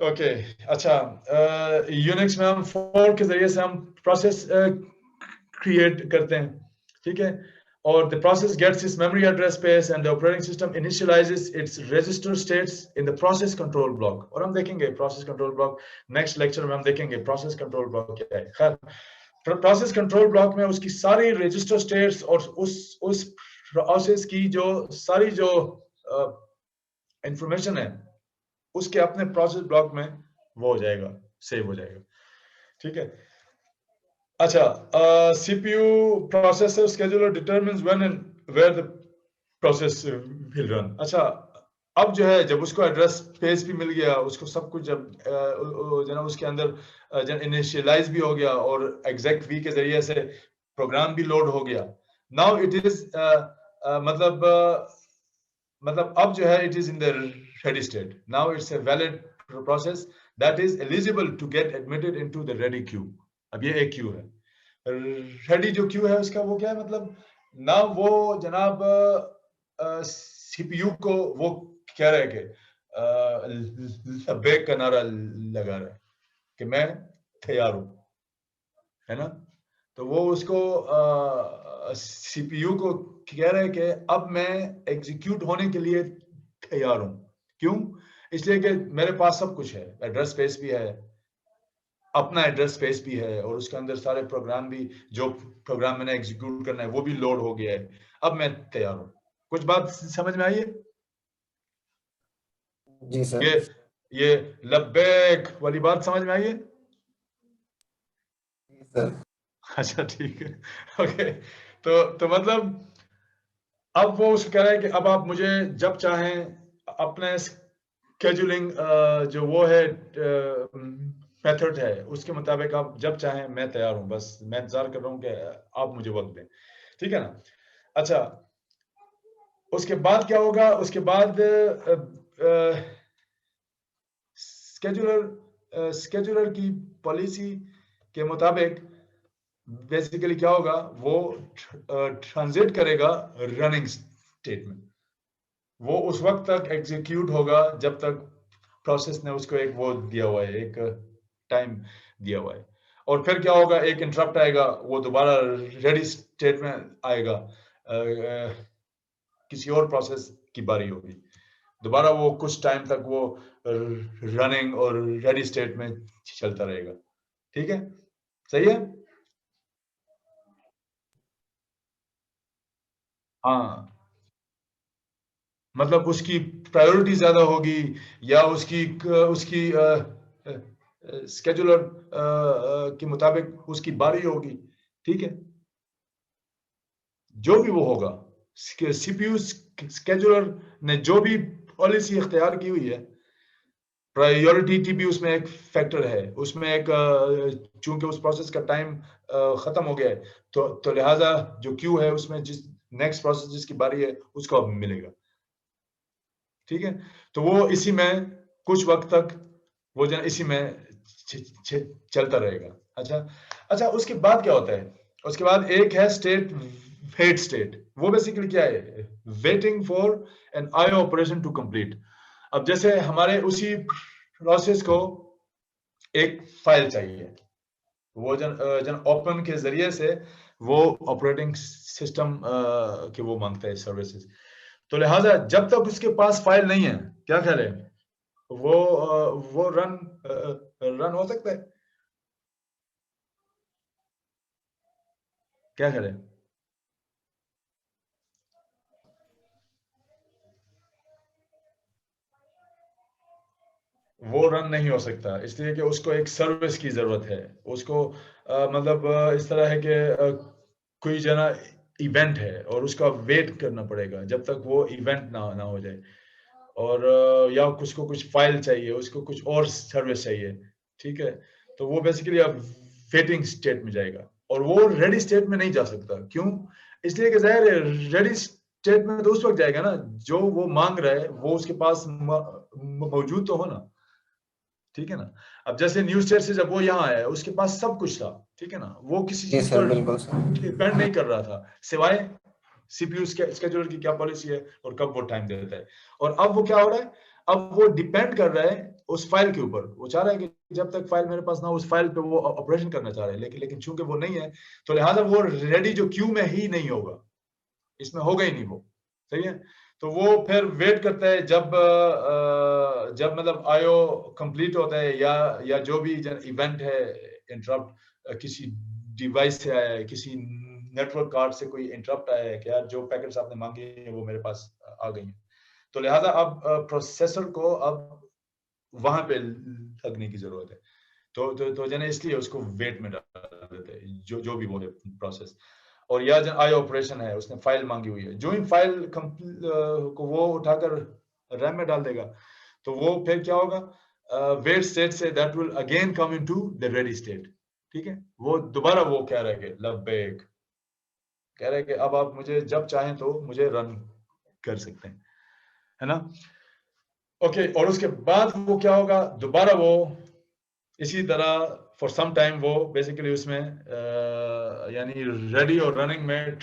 Okay अच्छा, Unix में हम फॉर के जरिए से हम प्रोसेस क्रिएट करते हैं, ठीक है, और the process gets its memory address space and the operating system initializes its register states in the process control block. और हम देखेंगे process control block next lecture में, हम देखेंगे process control block क्या है। खैर, प्रोसेस कंट्रोल ब्लॉक में उसकी सारी रजिस्टर स्टेट्स और उस प्रोसेस की जो सारी जो इंफॉर्मेशन है उसके अपने प्रोसेस ब्लॉक में वो हो जाएगा, सेव हो जाएगा, ठीक है। अच्छा, CPU processor scheduler determines when and where the process will run. अच्छा, अब जो है जब उसको एड्रेस स्पेस भी मिल गया, उसको सब कुछ जब जना उसके अंदर जन इनिशियलाइज भी हो गया और एग्जैक्ट वी के जरिए से प्रोग्राम भी लोड हो गया, नाउ इट इज मतलब अब जो है it is in the ready state, now it's a valid process that is eligible to get admitted into the ready queue. अब ये एक क्यू है, रेडी जो क्यू है उसका वो क्या है, मतलब ना वो जनाब सीपीयू को वो कह रहा है कि लब्बैक का नारा लगा रहा है कि मैं तैयार हूं, है ना। तो वो उसको सीपीयू को कह रहा है कि अब मैं एग्जीक्यूट होने के लिए तैयार हूं। क्यों? इसलिए कि मेरे पास सब कुछ है, एड्रेस स्पेस भी है, अपना एड्रेस स्पेस भी है, और उसके अंदर सारे प्रोग्राम भी, जो प्रोग्राम मैंने एग्जीक्यूट करना है वो भी लोड हो गया है, अब मैं तैयार हूं। कुछ बात समझ में आई है? जी सर। ये लब्बैक वाली बात समझ में आई है? सर अच्छा ठीक है, ओके। तो मतलब अब वो उसको कह रहा है कि अब आप मुझे जब चाहें अपने स्केड्यूलिंग जो वो है मेथड है उसके मुताबिक आप जब चाहें, मैं तैयार हूं, बस मैं इंतजार कर रहा हूं कि आप मुझे वक्त दें, ठीक है ना। अच्छा, उसके बाद क्या होगा? उसके बाद स्केड्यूलर की पॉलिसी के मुताबिक बेसिकली क्या होगा, वो ट्रांजिट करेगा रनिंग स्टेट में। वो उस वक्त तक एग्जीक्यूट होगा जब तक प्रोसेस ने उसको एक वो दिया हुआ है, एक टाइम दिया हुआ है, और फिर क्या होगा, एक इंटरप्ट आएगा, वो दोबारा रेडी स्टेट में आएगा, किसी और प्रोसेस की बारी होगी, दोबारा वो कुछ टाइम तक वो रनिंग और रेडी स्टेट में चलता रहेगा, ठीक है, सही है। हाँ, मतलब उसकी प्रायोरिटी ज्यादा होगी, या उसकी उसकी स्केड्यूलर के मुताबिक उसकी बारी होगी, ठीक है, जो भी वो होगा, सीपीयू स्केड्यूलर ने जो भी पॉलिसी इख्तियार की हुई है, प्रायोरिटी भी उसमें एक फैक्टर है, उसमें एक चूंकि उस प्रोसेस का टाइम खत्म हो गया है, तो लिहाजा जो क्यू है उसमें जिस नेक्स्ट प्रोसेस जिसकी बारी है उसको अब मिलेगा, ठीक है। तो वो इसी में कुछ वक्त तक वो जो इसी में चलता रहेगा। अच्छा अच्छा, उसके बाद क्या होता है? उसके बाद एक है स्टेट वेट स्टेट। वो बेसिकली क्या है? Waiting for an I operation to complete. अब जैसे हमारे उसी प्रोसेस को एक फाइल चाहिए, वो जन ओपन के जरिए से वो ऑपरेटिंग सिस्टम के वो मांगता है सर्विसेज। तो लिहाजा जब तक उसके पास फाइल नहीं है, क्या ख्याल है, वो रन हो सकता है? क्या ख्याल है? वो रन नहीं हो सकता, इसलिए कि उसको एक सर्विस की जरूरत है। उसको मतलब इस तरह है कि कोई जना इवेंट है और उसका वेट करना पड़ेगा जब तक वो इवेंट ना हो जाए, और या उसको कुछ फाइल चाहिए, उसको कुछ और सर्विस चाहिए, ठीक है। तो वो बेसिकली अब वेटिंग स्टेट में जाएगा, और वो रेडी स्टेट में नहीं जा सकता। क्यों? इसलिए कि जाहिर है रेडी स्टेट में तो उस वक्त जाएगा ना जो वो मांग रहा है वो उसके पास मौजूद तो हो ना, ठीक है ना। अब जैसे न्यू स्टेट से जब वो यहाँ आया उसके पास सब कुछ था, ठीक है ना, वो किसी जी चीज सर, पर बिल्कुल सर। डिपेंड नहीं कर रहा था सिवाय सीपीयू स्केड्यूलर की क्या पॉलिसी है और कब वो टाइम देता है। और अब वो क्या हो रहा है? अब वो डिपेंड कर रहा है उस फाइल के ऊपर, वो चाह रहा है कि जब तक फाइल मेरे पास ना उस फाइल पे वो ऑपरेशन करना चाह रहे हैं, लेकिन चूंकि वो नहीं है तो लिहाजा वो रेडी जो क्यू में ही नहीं होगा, इसमें होगा ही नहीं वो, सही है। तो वो फिर वेट करता है जब मतलब आईओ कंप्लीट होता है या जो भी इवेंट है, इंटरप्ट किसी डिवाइस से आया है, किसी नेटवर्क कार्ड से कोई इंटरप्ट आया है कि यार जो पैकेट्स आपने मांगे हैं वो मेरे पास आ गई हैं, तो लिहाजा अब प्रोसेसर को अब वहां पे लगने की जरूरत है। तो जने इसलिए उसको वेट में डाल देते हैं, जो भी वो है प्रोसेस। और या जन आई ऑपरेशन है, उसने फाइल मांगी हुई है, जो इन फाइल को वो उठाकर रैम में डाल देगा, तो वो फिर क्या होगा, वेट स्टेट से that will again come into the ready state, ठीक है। वो दोबारा वो कह रहा है कि लब्बैक, कह रहा है कि अब आप मुझे जब चाहें तो मुझे रन कर सकते हैं, है ना। ओके, और उसके बाद वो क्या होगा, दोबारा वो इसी तरह फॉर सम टाइम वो बेसिकली उसमें यानी रेडी और रनिंग में